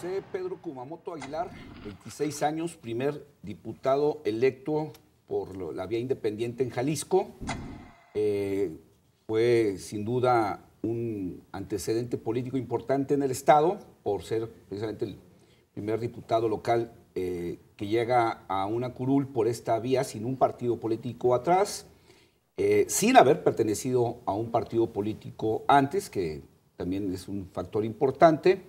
José Pedro Kumamoto Aguilar, 26 años, primer diputado electo por la vía independiente en Jalisco. Fue sin duda un antecedente político importante en el Estado por ser precisamente el primer diputado local que llega a una curul por esta vía sin un partido político atrás, sin haber pertenecido a un partido político antes, que también es un factor importante.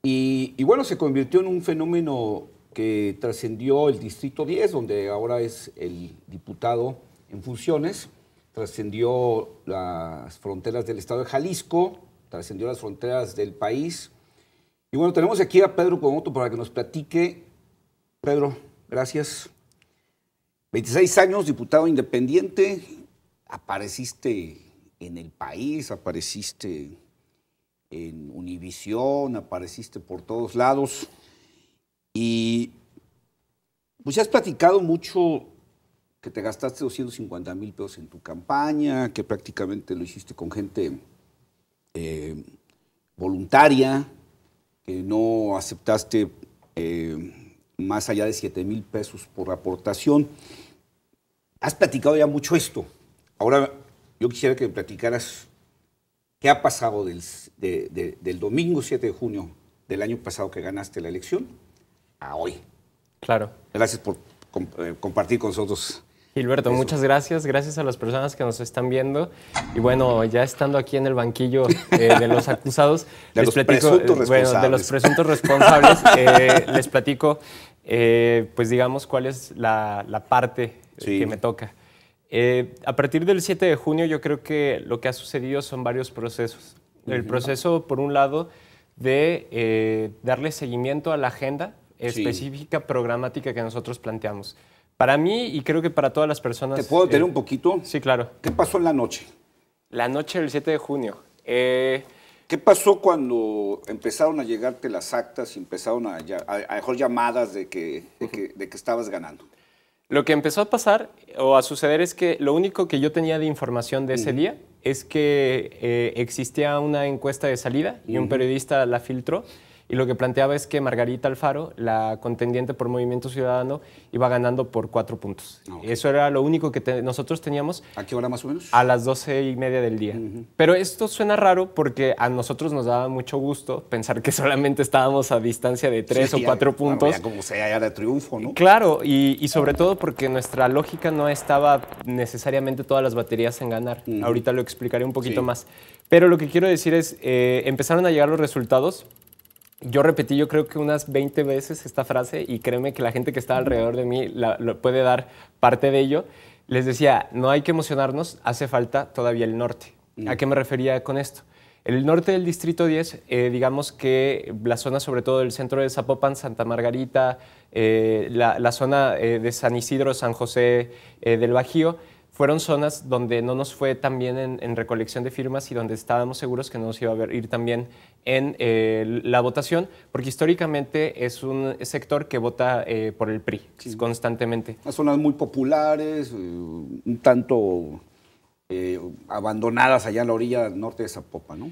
Y bueno, se convirtió en un fenómeno que trascendió el Distrito 10, donde ahora es el diputado en funciones, trascendió las fronteras del estado de Jalisco, trascendió las fronteras del país. Y bueno, tenemos aquí a Pedro Kumamoto para que nos platique. Pedro, gracias. 26 años, diputado independiente, apareciste en El País, apareciste en Univisión, apareciste por todos lados y pues ya has platicado mucho que te gastaste 250,000 pesos en tu campaña, que prácticamente lo hiciste con gente voluntaria, que no aceptaste más allá de 7,000 pesos por aportación. Has platicado ya mucho esto. Ahora yo quisiera que me platicaras qué ha pasado del domingo 7 de junio del año pasado que ganaste la elección a hoy. Claro. Gracias por compartir con nosotros. Gilberto, muchas gracias. Gracias a las personas que nos están viendo. Y bueno, ya estando aquí en el banquillo de los acusados, de los presuntos responsables. Bueno, de los presuntos responsables, les platico, pues digamos, cuál es la parte que me toca. A partir del 7 de junio yo creo que lo que ha sucedido son varios procesos. El proceso, por un lado, de darle seguimiento a la agenda específica, programática que nosotros planteamos. Para mí, y creo que para todas las personas... ¿Te puedo detener un poquito? Sí, claro. ¿Qué pasó en la noche? La noche del 7 de junio. ¿Qué pasó cuando empezaron a llegarte las actas y empezaron a dejar llamadas de que estabas ganando? Lo que empezó a pasar o a suceder es que lo único que yo tenía de información de ese día es que existía una encuesta de salida y un periodista la filtró, y lo que planteaba es que Margarita Alfaro, la contendiente por Movimiento Ciudadano, iba ganando por 4 puntos. Eso era lo único que nosotros teníamos. ¿A qué hora más o menos? A las 12:30 del día. Pero esto suena raro porque a nosotros nos daba mucho gusto pensar que solamente estábamos a distancia de 3 o 4 puntos. Ya como sea, ya de triunfo, ¿no? Claro, y sobre todo porque nuestra lógica no estaba necesariamente todas las baterías en ganar. Ahorita lo explicaré un poquito más. Pero lo que quiero decir es, empezaron a llegar los resultados. Yo repetí, yo creo que unas 20 veces esta frase, y créeme que la gente que está alrededor de mí lo puede dar parte de ello. Les decía, no hay que emocionarnos, hace falta todavía el norte. ¿A qué me refería con esto? El norte del Distrito 10, digamos que la zona sobre todo del centro de Zapopan, Santa Margarita, la zona de San Isidro, San José del Bajío, fueron zonas donde no nos fue tan bien en recolección de firmas y donde estábamos seguros que no nos iba a ir tan bien en la votación, porque históricamente es un sector que vota por el PRI constantemente. Las zonas muy populares, un tanto abandonadas allá en la orilla norte de Zapopan, ¿no?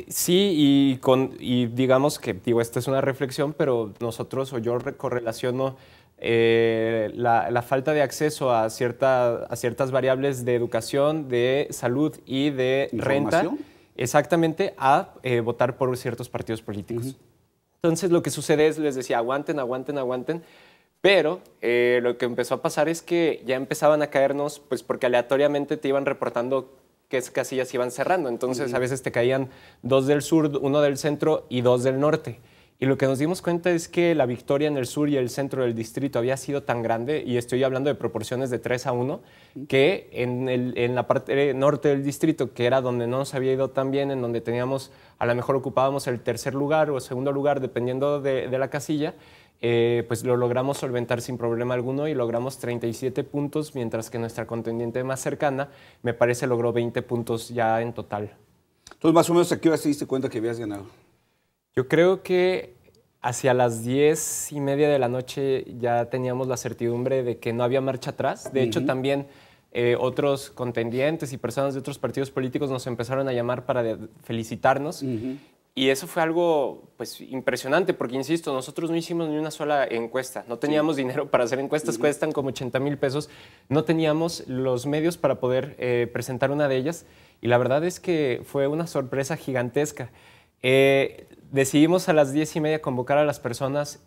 Sí, y digamos que, digo, esta es una reflexión, pero nosotros, o yo correlaciono la falta de acceso a ciertas variables de educación, de salud y de renta, exactamente, a votar por ciertos partidos políticos. Entonces lo que sucede es, les decía, aguanten, aguanten, aguanten, pero lo que empezó a pasar es que ya empezaban a caernos, pues porque aleatoriamente te iban reportando qué casillas iban cerrando. Entonces a veces te caían 2 del sur, 1 del centro y 2 del norte. Y lo que nos dimos cuenta es que la victoria en el sur y el centro del distrito había sido tan grande, y estoy hablando de proporciones de 3-1, que en la parte norte del distrito, que era donde no nos había ido tan bien, en donde teníamos, a lo mejor ocupábamos el tercer lugar o el segundo lugar, dependiendo de la casilla, pues lo logramos solventar sin problema alguno y logramos 37 puntos, mientras que nuestra contendiente más cercana, me parece, logró 20 puntos ya en total. Entonces, más o menos, ¿a qué hora te diste cuenta que habías ganado? Yo creo que hacia las 10:30 de la noche ya teníamos la certidumbre de que no había marcha atrás. De hecho, también otros contendientes y personas de otros partidos políticos nos empezaron a llamar para felicitarnos. Y eso fue algo pues, impresionante, porque insisto, nosotros no hicimos ni una sola encuesta. No teníamos dinero para hacer encuestas, cuestan como 80,000 pesos. No teníamos los medios para poder presentar una de ellas. Y la verdad es que fue una sorpresa gigantesca. Decidimos a las 10:30 convocar a las personas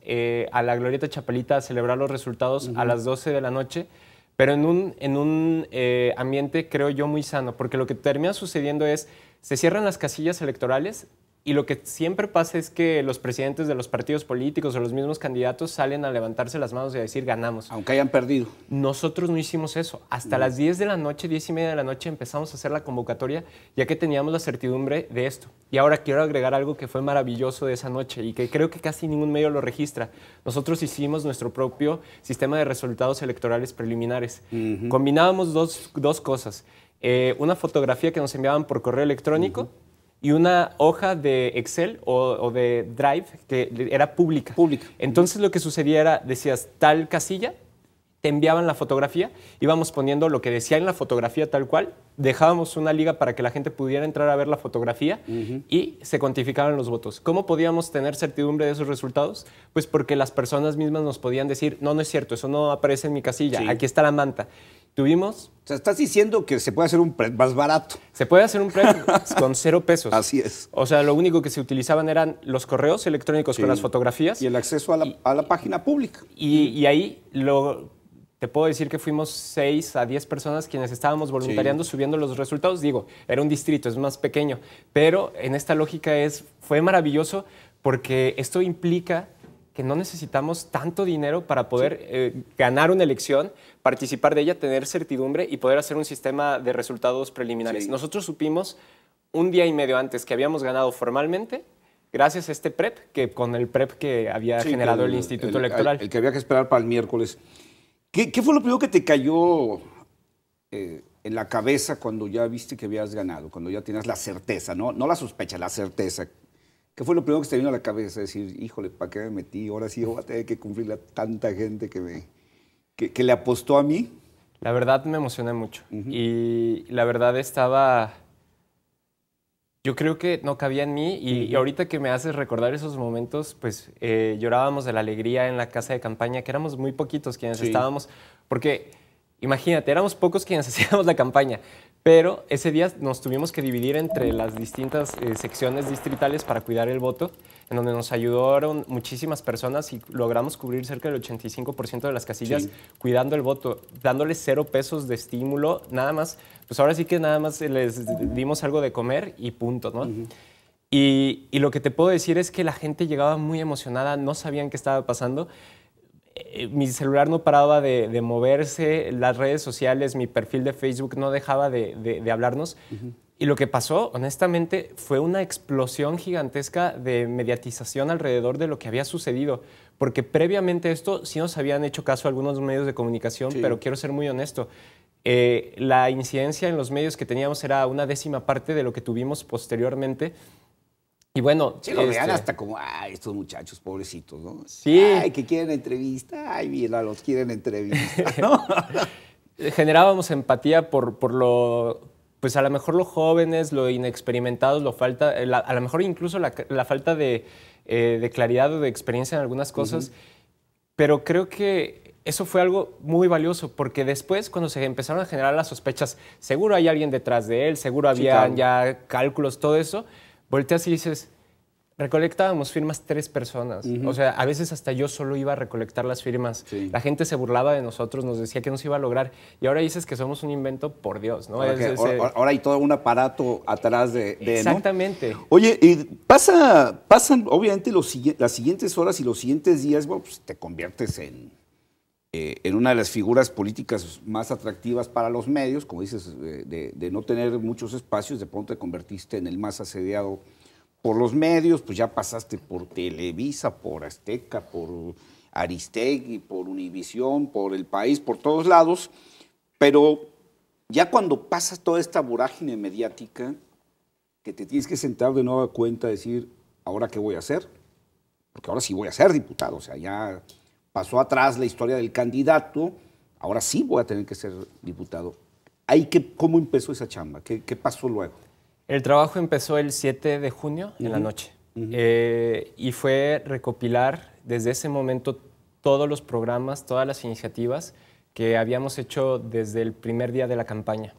a la Glorieta Chapalita a celebrar los resultados a las 12 de la noche, pero en un ambiente, creo yo, muy sano, porque lo que termina sucediendo es, se cierran las casillas electorales y lo que siempre pasa es que los presidentes de los partidos políticos o los mismos candidatos salen a levantarse las manos y a decir ganamos. Aunque hayan perdido. Nosotros no hicimos eso. Hasta las 10 de la noche, 10:30 de la noche, empezamos a hacer la convocatoria ya que teníamos la certidumbre de esto. Y ahora quiero agregar algo que fue maravilloso de esa noche y que creo que casi ningún medio lo registra. Nosotros hicimos nuestro propio sistema de resultados electorales preliminares. Combinábamos dos cosas. Una fotografía que nos enviaban por correo electrónico y una hoja de Excel o de Drive que era pública. Entonces lo que sucedía era, decías tal casilla, te enviaban la fotografía, íbamos poniendo lo que decía en la fotografía tal cual, dejábamos una liga para que la gente pudiera entrar a ver la fotografía y se cuantificaban los votos. ¿Cómo podíamos tener certidumbre de esos resultados? Pues porque las personas mismas nos podían decir, no, no es cierto, eso no aparece en mi casilla, aquí está la manta. Tuvimos... O sea, estás diciendo que se puede hacer un PREP más barato. Se puede hacer un PREP con 0 pesos. Así es. O sea, lo único que se utilizaban eran los correos electrónicos con las fotografías. Y el acceso a la página pública. Y ahí te puedo decir que fuimos 6 a 10 personas quienes estábamos voluntariando, subiendo los resultados. Digo, era un distrito, es más pequeño. Pero en esta lógica fue maravilloso porque esto implica que no necesitamos tanto dinero para poder ganar una elección, participar de ella, tener certidumbre y poder hacer un sistema de resultados preliminares. Nosotros supimos un día y medio antes que habíamos ganado formalmente, gracias a este PREP, que con el PREP que había generado el Instituto Electoral. El que había que esperar para el miércoles. ¿Qué fue lo primero que te cayó en la cabeza cuando ya viste que habías ganado, cuando ya tenías la certeza, no la sospecha, la certeza? ¿Qué fue lo primero que te vino a la cabeza? Decir, híjole, ¿para qué me metí? Ahora sí voy a tener que cumplirle a tanta gente que le apostó a mí. La verdad me emocioné mucho. Y la verdad yo creo que no cabía en mí. Y ahorita que me haces recordar esos momentos, pues llorábamos de la alegría en la casa de campaña, que éramos muy poquitos quienes estábamos. Porque imagínate, éramos pocos quienes hacíamos la campaña. Pero ese día nos tuvimos que dividir entre las distintas secciones distritales para cuidar el voto, en donde nos ayudaron muchísimas personas y logramos cubrir cerca del 85% de las casillas cuidando el voto, dándoles 0 pesos de estímulo, nada más, pues ahora sí que nada más les dimos algo de comer y punto, ¿no? Y lo que te puedo decir es que la gente llegaba muy emocionada, no sabían qué estaba pasando. Mi celular no paraba de moverse, las redes sociales, mi perfil de Facebook no dejaba de hablarnos. Y lo que pasó, honestamente, fue una explosión gigantesca de mediatización alrededor de lo que había sucedido. Porque previamente a esto sí nos habían hecho caso algunos medios de comunicación, pero quiero ser muy honesto. La incidencia en los medios que teníamos era una 10ª parte de lo que tuvimos posteriormente. Y bueno, sí, lo vean hasta como, ay, estos muchachos pobrecitos, ¿no? Sí. Ay, que quieren entrevista, ay, mira, los quieren entrevista, ¿no? Generábamos empatía por lo, pues a lo mejor los jóvenes, lo inexperimentados, a lo mejor incluso la falta de claridad o de experiencia en algunas cosas, pero creo que eso fue algo muy valioso, porque después cuando se empezaron a generar las sospechas, seguro hay alguien detrás de él, seguro había ya cálculos, todo eso, volteas y dices, recolectábamos firmas 3 personas. O sea, a veces hasta yo solo iba a recolectar las firmas. La gente se burlaba de nosotros, nos decía que no se iba a lograr. Y ahora dices que somos un invento, por Dios, ¿no? Ahora hay todo un aparato atrás de exactamente. ¿no? Oye, pasan obviamente las siguientes horas y los siguientes días, bueno, pues te conviertes en una de las figuras políticas más atractivas para los medios, como dices, de no tener muchos espacios, de pronto te convertiste en el más asediado por los medios, pues ya pasaste por Televisa, por Azteca, por Aristegui, por Univisión, por El País, por todos lados, pero ya cuando pasas toda esta vorágine mediática, que te tienes que sentar de nueva cuenta a decir, ¿ahora qué voy a hacer? Porque ahora sí voy a ser diputado, o sea, ya pasó atrás la historia del candidato, ahora sí voy a tener que ser diputado. ¿Cómo empezó esa chamba? ¿Qué pasó luego? El trabajo empezó el 7 de junio en la noche. Y fue recopilar desde ese momento todos los programas, todas las iniciativas que habíamos hecho desde el primer día de la campaña.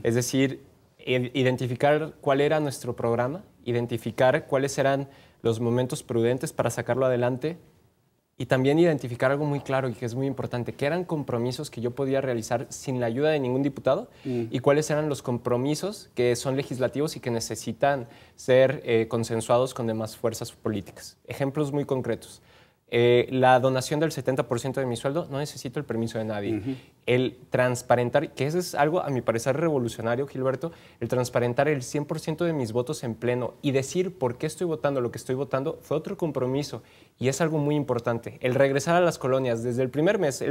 Es decir, identificar cuál era nuestro programa, identificar cuáles eran los momentos prudentes para sacarlo adelante y también identificar algo muy claro y que es muy importante, que eran compromisos que yo podía realizar sin la ayuda de ningún diputado y cuáles eran los compromisos que son legislativos y que necesitan ser consensuados con demás fuerzas políticas. Ejemplos muy concretos. La donación del 70% de mi sueldo, no necesito el permiso de nadie. El transparentar, que eso es algo a mi parecer revolucionario, Gilberto, el transparentar el 100% de mis votos en pleno y decir por qué estoy votando lo que estoy votando fue otro compromiso y es algo muy importante. El regresar a las colonias, desde el primer mes,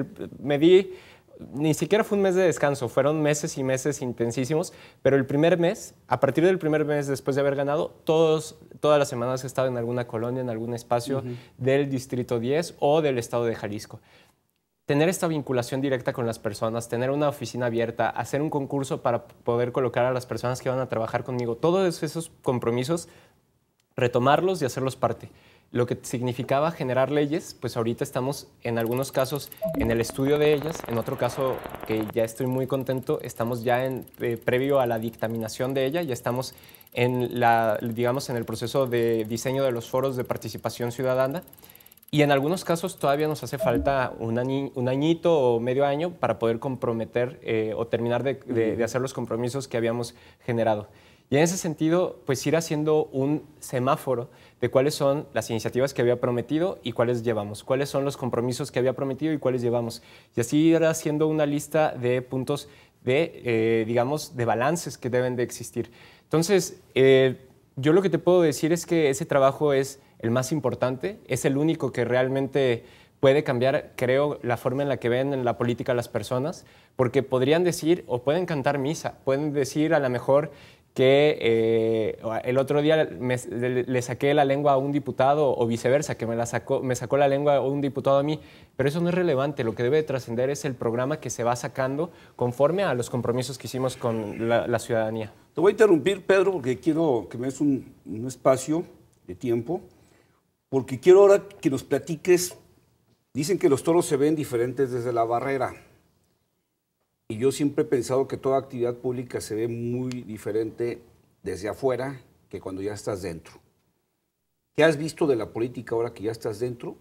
ni siquiera fue un mes de descanso, fueron meses y meses intensísimos, pero el primer mes, a partir del primer mes después de haber ganado, todas las semanas he estado en alguna colonia, en algún espacio del Distrito 10 o del Estado de Jalisco. Tener esta vinculación directa con las personas, tener una oficina abierta, hacer un concurso para poder colocar a las personas que van a trabajar conmigo, todos esos compromisos, retomarlos y hacerlos parte. Lo que significaba generar leyes, pues ahorita estamos en algunos casos en el estudio de ellas, en otro caso que ya estoy muy contento, estamos ya previo a la dictaminación de ella, ya estamos digamos, en el proceso de diseño de los foros de participación ciudadana y en algunos casos todavía nos hace falta un añito o medio año para poder comprometer o terminar de hacer los compromisos que habíamos generado. Y en ese sentido, pues ir haciendo un semáforo de cuáles son las iniciativas que había prometido y cuáles llevamos, cuáles son los compromisos que había prometido y cuáles llevamos. Y así ir haciendo una lista de puntos digamos, de balances que deben de existir. Entonces, yo lo que te puedo decir es que ese trabajo es el más importante, es el único que realmente puede cambiar, creo, la forma en la que ven en la política a las personas, porque podrían decir o pueden cantar misa, pueden decir a lo mejor que el otro día le saqué la lengua a un diputado o viceversa, que me sacó la lengua un diputado a mí, pero eso no es relevante. Lo que debe trascender es el programa que se va sacando conforme a los compromisos que hicimos con la ciudadanía. Te voy a interrumpir, Pedro, porque quiero que me des un espacio de tiempo, porque quiero ahora que nos platiques. Dicen que los toros se ven diferentes desde la barrera. Y yo siempre he pensado que toda actividad pública se ve muy diferente desde afuera que cuando ya estás dentro. ¿Qué has visto de la política ahora que ya estás dentro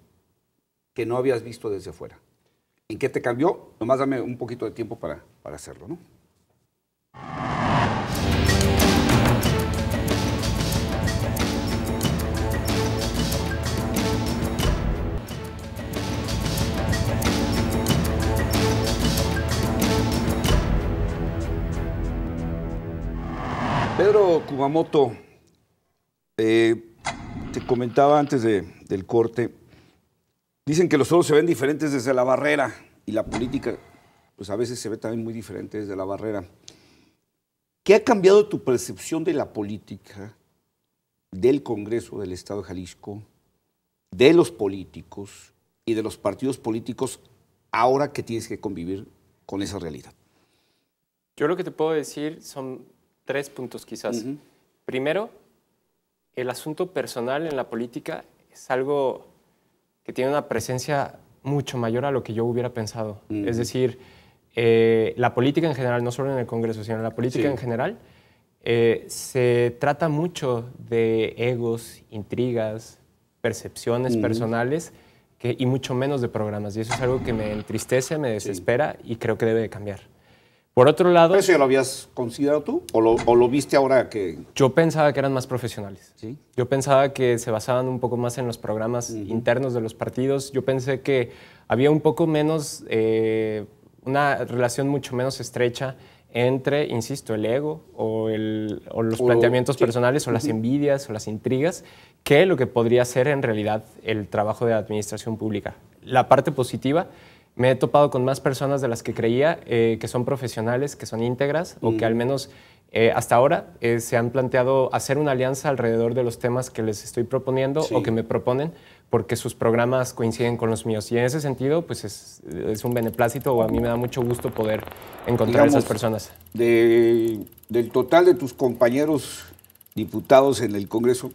que no habías visto desde afuera? ¿En qué te cambió? Nomás dame un poquito de tiempo para hacerlo, ¿no? Pedro Kumamoto, te comentaba antes del corte, dicen que los toros se ven diferentes desde la barrera y la política, pues a veces se ve también muy diferente desde la barrera. ¿Qué ha cambiado tu percepción de la política, del Congreso del Estado de Jalisco, de los políticos y de los partidos políticos ahora que tienes que convivir con esa realidad? Yo lo que te puedo decir son 3 puntos quizás. Primero, el asunto personal en la política es algo que tiene una presencia mucho mayor a lo que yo hubiera pensado. Es decir, la política en general, no solo en el Congreso, sino la política en general, se trata mucho de egos, intrigas, percepciones personales y mucho menos de programas. Y eso es algo que me entristece, me desespera y creo que debe de cambiar. Por otro lado... ¿Eso ya lo habías considerado tú? ¿O lo viste ahora que...? Yo pensaba que eran más profesionales. ¿Sí? Yo pensaba que se basaban un poco más en los programas internos de los partidos. Yo pensé que había un poco menos, una relación mucho menos estrecha entre, insisto, el ego o los planteamientos personales o las envidias o las intrigas que lo que podría ser en realidad el trabajo de administración pública. La parte positiva... Me he topado con más personas de las que creía que son profesionales, que son íntegras o que al menos hasta ahora se han planteado hacer una alianza alrededor de los temas que les estoy proponiendo o que me proponen porque sus programas coinciden con los míos. Y en ese sentido, pues es un beneplácito o a mí me da mucho gusto poder encontrar esas personas. Del total de tus compañeros diputados en el Congreso,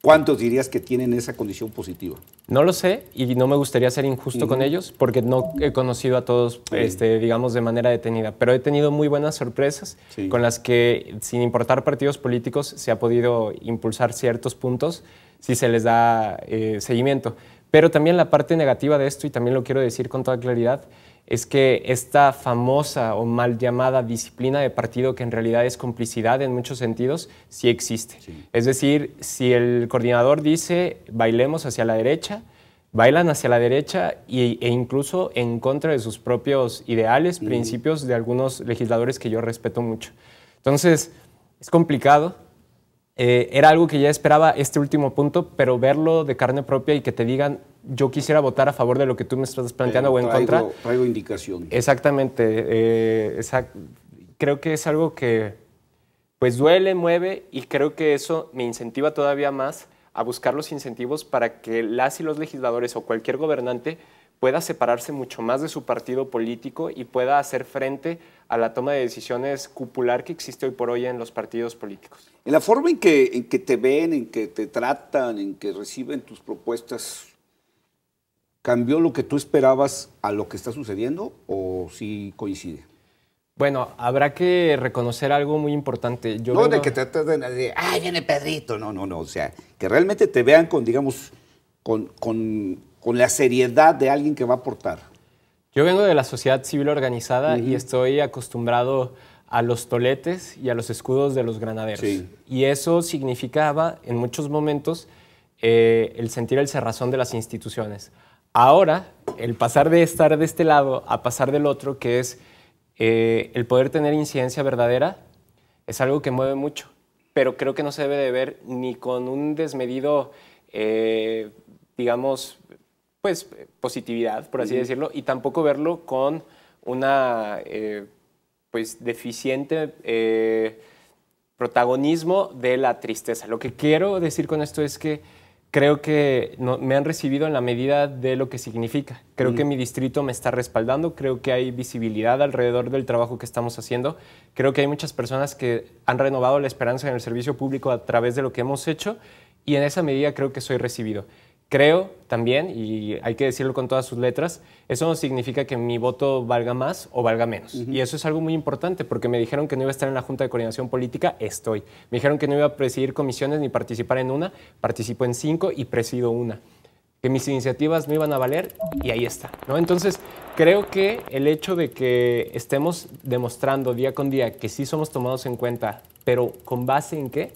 ¿Cuántos dirías que tienen esa condición positiva? No lo sé y no me gustaría ser injusto con ellos porque no he conocido a todos, digamos, de manera detenida, pero he tenido muy buenas sorpresas con las que, sin importar partidos políticos, se ha podido impulsar ciertos puntos si se les da seguimiento. Pero también la parte negativa de esto, y también lo quiero decir con toda claridad, es que esta famosa o mal llamada disciplina de partido, que en realidad es complicidad en muchos sentidos, sí existe. Sí. Es decir, si el coordinador dice bailemos hacia la derecha, bailan hacia la derecha e incluso en contra de sus propios ideales, principios de algunos legisladores que yo respeto mucho. Entonces, es complicado. Era algo que ya esperaba este último punto, pero verlo de carne propia y que te digan yo quisiera votar a favor de lo que tú me estás planteando o en contra. Traigo indicación. Exactamente. Creo que es algo que pues duele, mueve y creo que eso me incentiva todavía más a buscar los incentivos para que las y los legisladores o cualquier gobernante pueda separarse mucho más de su partido político y pueda hacer frente a la toma de decisiones cupular que existe hoy por hoy en los partidos políticos. En la forma en que te ven, en que te tratan, en que reciben tus propuestas, ¿cambió lo que tú esperabas a lo que está sucediendo o sí coincide? Bueno, habrá que reconocer algo muy importante. No de que te traten de, ¡ay, viene Pedrito! No, o sea, que realmente te vean con, digamos, con la seriedad de alguien que va a aportar. Yo vengo de la sociedad civil organizada y estoy acostumbrado a los toletes y a los escudos de los granaderos. Sí. Y eso significaba, en muchos momentos, el sentir el cerrazón de las instituciones. Ahora, el pasar de estar de este lado a pasar del otro, que es el poder tener incidencia verdadera, es algo que mueve mucho. Pero creo que no se debe de ver ni con un desmedido, digamos, pues, positividad, por así decirlo, y tampoco verlo con una pues, deficiente protagonismo de la tristeza. Lo que quiero decir con esto es que creo que me han recibido en la medida de lo que significa. Creo que mi distrito me está respaldando, creo que hay visibilidad alrededor del trabajo que estamos haciendo, creo que hay muchas personas que han renovado la esperanza en el servicio público a través de lo que hemos hecho y en esa medida creo que soy recibido. Creo también, y hay que decirlo con todas sus letras, eso no significa que mi voto valga más o valga menos. Y eso es algo muy importante, porque me dijeron que no iba a estar en la Junta de Coordinación Política, estoy. Me dijeron que no iba a presidir comisiones ni participar en una, participo en 5 y presido una. Que mis iniciativas no iban a valer, y ahí está, ¿no? Entonces, creo que el hecho de que estemos demostrando día con día que sí somos tomados en cuenta, pero ¿con base en qué?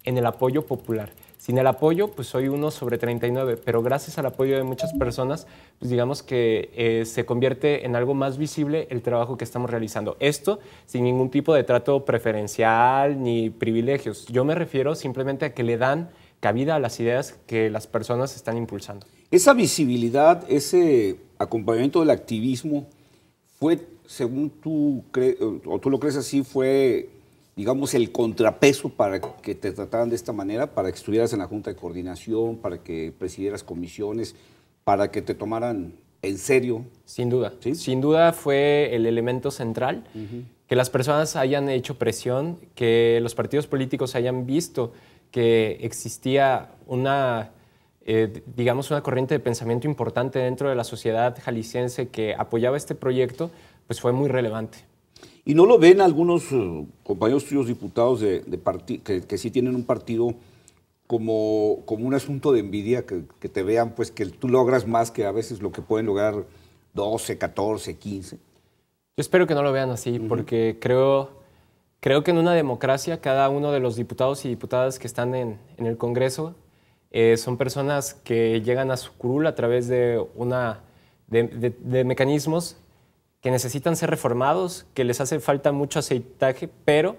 En el apoyo popular. Sin el apoyo, pues soy 1 sobre 39, pero gracias al apoyo de muchas personas, pues digamos que se convierte en algo más visible el trabajo que estamos realizando. Esto sin ningún tipo de trato preferencial ni privilegios. Yo me refiero simplemente a que le dan cabida a las ideas que las personas están impulsando. Esa visibilidad, ese acompañamiento del activismo, fue, según tú crees, o tú lo crees así, fue, digamos, el contrapeso para que te trataran de esta manera, para que estuvieras en la Junta de Coordinación, para que presidieras comisiones, para que te tomaran en serio. Sin duda. ¿Sí? Sin duda fue el elemento central, que las personas hayan hecho presión, que los partidos políticos hayan visto que existía una, digamos, una corriente de pensamiento importante dentro de la sociedad jalisciense que apoyaba este proyecto, pues fue muy relevante. ¿Y no lo ven algunos compañeros tuyos diputados que sí tienen un partido como un asunto de envidia, que te vean pues que tú logras más que a veces lo que pueden lograr 12, 14, 15? Yo espero que no lo vean así, porque creo que en una democracia cada uno de los diputados y diputadas que están en el Congreso son personas que llegan a su curul a través de mecanismos que necesitan ser reformados, que les hace falta mucho aceitaje, pero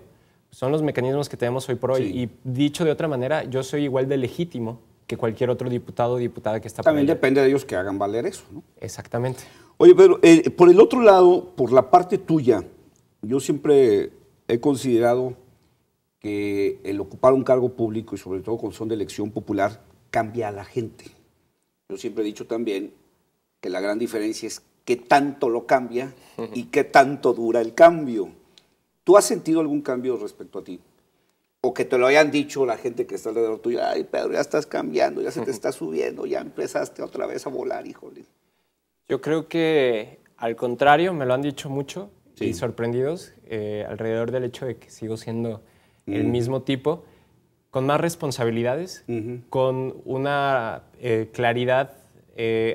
son los mecanismos que tenemos hoy por hoy. Sí. Y dicho de otra manera, yo soy igual de legítimo que cualquier otro diputado o diputada que está por También depende de ellos que hagan valer eso, ¿no? Exactamente. Oye, Pedro, por el otro lado, por la parte tuya, yo siempre he considerado que el ocupar un cargo público y sobre todo con son de elección popular cambia a la gente. Yo siempre he dicho también que la gran diferencia es qué tanto lo cambia y qué tanto dura el cambio. ¿Tú has sentido algún cambio respecto a ti? o que te lo hayan dicho la gente que está alrededor tuyo, ay, Pedro, ya estás cambiando, ya se te está subiendo, ya empezaste otra vez a volar, híjole. Yo creo que al contrario, me lo han dicho mucho Sí. y sorprendidos alrededor del hecho de que sigo siendo el mismo tipo, con más responsabilidades, con una claridad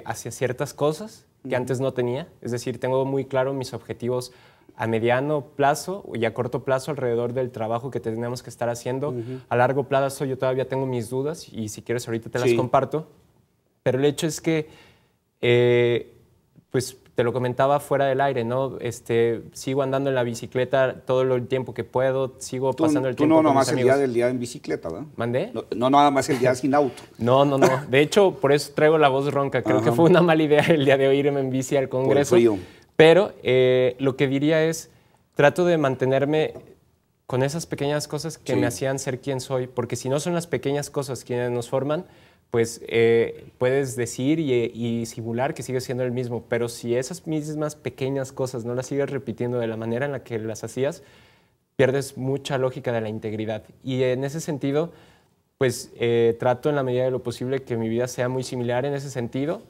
hacia ciertas cosas que antes no tenía. Es decir, tengo muy claro mis objetivos a mediano plazo y a corto plazo alrededor del trabajo que tenemos que estar haciendo. A largo plazo yo todavía tengo mis dudas y si quieres ahorita te las comparto. Pero el hecho es que, pues te lo comentaba fuera del aire, ¿no? Sigo andando en la bicicleta todo el tiempo que puedo, sigo pasando el tiempo con mis amigos. Tú no nomás el día en bicicleta, ¿verdad? ¿Mandé? No nada más el día sin auto. No. De hecho, por eso traigo la voz ronca. Creo que fue una mala idea el día de hoy irme en bici al Congreso. Por el frío. Pero lo que diría es, trato de mantenerme con esas pequeñas cosas que me hacían ser quien soy, porque si no son las pequeñas cosas quienes nos forman, pues puedes decir y simular que sigues siendo el mismo, pero si esas mismas pequeñas cosas no las sigues repitiendo de la manera en la que las hacías, pierdes mucha lógica de la integridad. Y en ese sentido, pues trato en la medida de lo posible que mi vida sea muy similar en ese sentido.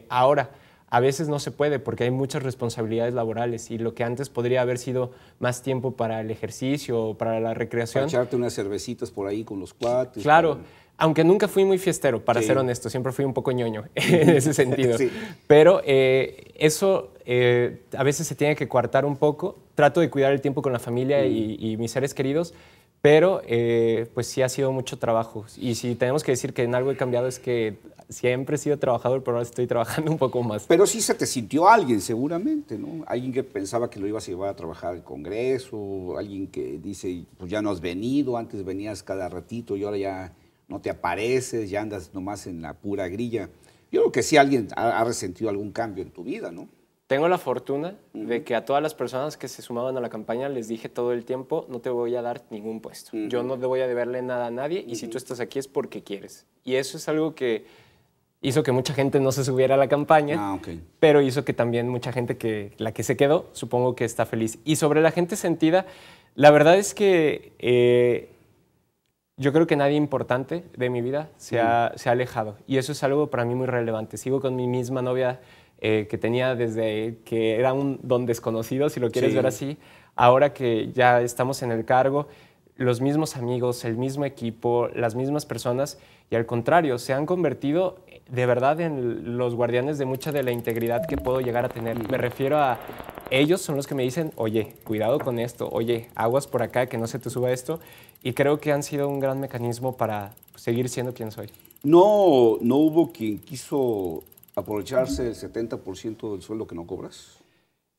Ahora, a veces no se puede porque hay muchas responsabilidades laborales y lo que antes podría haber sido más tiempo para el ejercicio o para la recreación. Para echarte unas cervecitas por ahí con los cuates. Claro, aunque nunca fui muy fiestero, para ser honesto, siempre fui un poco ñoño en ese sentido. Pero eso a veces se tiene que coartar un poco. Trato de cuidar el tiempo con la familia y mis seres queridos, pero pues sí ha sido mucho trabajo. Y si tenemos que decir que en algo he cambiado es que siempre he sido trabajador, pero ahora estoy trabajando un poco más. Pero sí se te sintió alguien, seguramente, ¿no? Alguien que pensaba que lo ibas a llevar a trabajar al Congreso, alguien que dice, pues ya no has venido, antes venías cada ratito y ahora ya no te apareces, ya andas nomás en la pura grilla. Yo creo que sí alguien ha resentido algún cambio en tu vida, ¿no? Tengo la fortuna de que a todas las personas que se sumaban a la campaña les dije todo el tiempo, no te voy a dar ningún puesto. Yo no te voy a deberle nada a nadie y si tú estás aquí es porque quieres. Y eso es algo que hizo que mucha gente no se subiera a la campaña, pero hizo que también mucha gente la que se quedó, supongo que está feliz. Y sobre la gente sentida, la verdad es que yo creo que nadie importante de mi vida se ha alejado. Y eso es algo para mí muy relevante. Sigo con mi misma novia que tenía desde que era un don desconocido, si lo quieres ver así. Ahora que ya estamos en el cargo, los mismos amigos, el mismo equipo, las mismas personas, y al contrario, se han convertido de verdad en los guardianes de mucha de la integridad que puedo llegar a tener. Me refiero a ellos son los que me dicen, oye, cuidado con esto, oye, aguas por acá, que no se te suba esto, y creo que han sido un gran mecanismo para seguir siendo quien soy. No hubo quien quiso aprovecharse del 70% del sueldo que no cobras.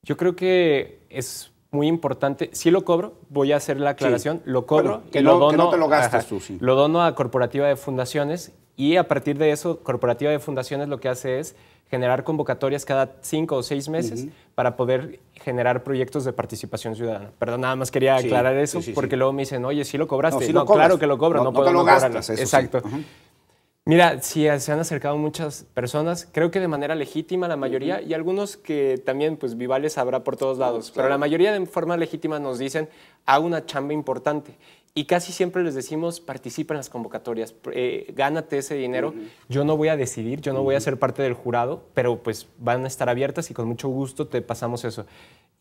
Yo creo que es muy importante. Sí lo cobro, voy a hacer la aclaración, lo cobro. Bueno, que no te lo gastes tú, sí. Lo dono a Corporativa de Fundaciones y a partir de eso, Corporativa de Fundaciones lo que hace es generar convocatorias cada 5 o 6 meses para poder generar proyectos de participación ciudadana. Perdón, nada más quería aclarar eso porque luego me dicen, oye, ¿sí lo cobraste? No, sí lo cobras. Claro que lo cobro, no puedo te lo gastas. Exacto. Mira, sí, se han acercado muchas personas, creo que de manera legítima la mayoría, y algunos que también, pues, vivales habrá por todos lados, pero la mayoría de forma legítima nos dicen, hago una chamba importante. Y casi siempre les decimos, participa en las convocatorias, gánate ese dinero. Yo no voy a decidir, yo no voy a ser parte del jurado, pero pues van a estar abiertas y con mucho gusto te pasamos eso.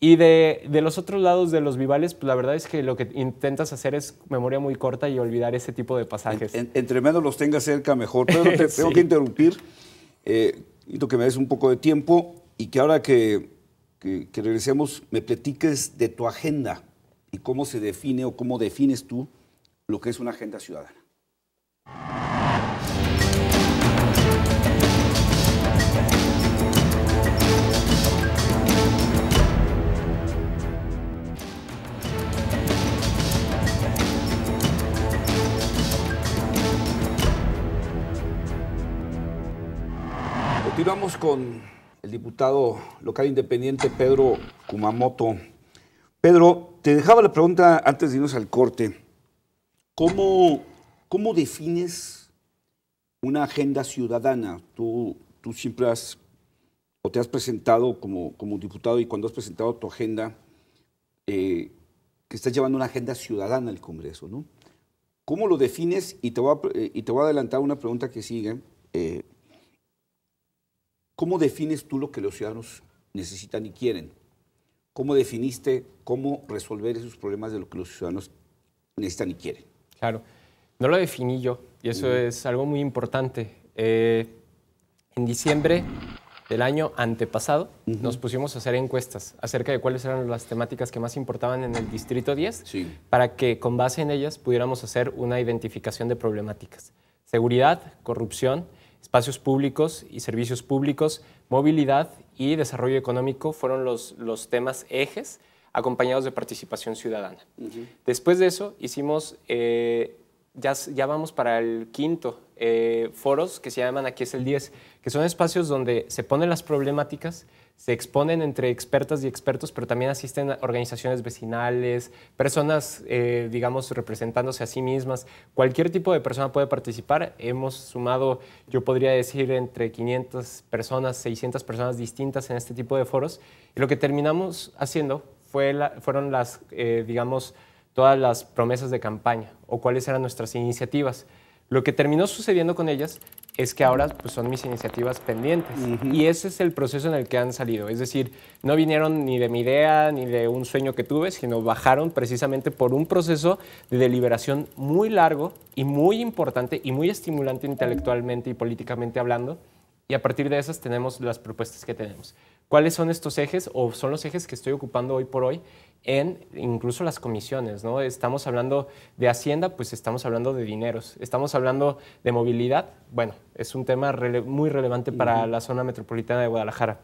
Y de los otros lados de los vivales, pues la verdad es que lo que intentas hacer es memoria muy corta y olvidar ese tipo de pasajes. Entre menos los tengas cerca, mejor. Pero te tengo que interrumpir. Necesito que me des un poco de tiempo y que ahora que regresemos me platiques de tu agenda y cómo se define o cómo defines tú lo que es una agenda ciudadana. Continuamos con el diputado local independiente Pedro Kumamoto. Pedro, te dejaba la pregunta antes de irnos al corte. ¿Cómo defines una agenda ciudadana? Tú siempre te has presentado como diputado y cuando has presentado tu agenda, que estás llevando una agenda ciudadana al Congreso, ¿no? ¿Cómo lo defines? Y te voy a adelantar una pregunta que sigue. ¿Cómo defines tú lo que los ciudadanos necesitan y quieren? ¿Cómo definiste cómo resolver esos problemas de lo que los ciudadanos necesitan y quieren? Claro, no lo definí yo y eso es algo muy importante. En diciembre del año antepasado nos pusimos a hacer encuestas acerca de cuáles eran las temáticas que más importaban en el Distrito 10 para que con base en ellas pudiéramos hacer una identificación de problemáticas. Seguridad, corrupción, espacios públicos y servicios públicos, movilidad y desarrollo económico fueron los temas ejes acompañados de participación ciudadana. Después de eso hicimos, ya vamos para el quinto, foros que se llaman Aquí es el 10, que son espacios donde se ponen las problemáticas, se exponen entre expertas y expertos, pero también asisten a organizaciones vecinales, personas, digamos, representándose a sí mismas. Cualquier tipo de persona puede participar. Hemos sumado, yo podría decir, entre 500 personas, 600 personas distintas en este tipo de foros. Y lo que terminamos haciendo fueron las, digamos, todas las promesas de campaña o cuáles eran nuestras iniciativas. Lo que terminó sucediendo con ellas es que ahora pues, son mis iniciativas pendientes. Y ese es el proceso en el que han salido. Es decir, no vinieron ni de mi idea ni de un sueño que tuve, sino bajaron precisamente por un proceso de deliberación muy largo y muy importante y muy estimulante intelectualmente y políticamente hablando. Y a partir de esas tenemos las propuestas que tenemos. ¿Cuáles son estos ejes o son los ejes que estoy ocupando hoy por hoy en incluso las comisiones, ¿no? Estamos hablando de Hacienda, pues estamos hablando de dineros. Estamos hablando de movilidad, bueno, es un tema muy relevante para la zona metropolitana de Guadalajara.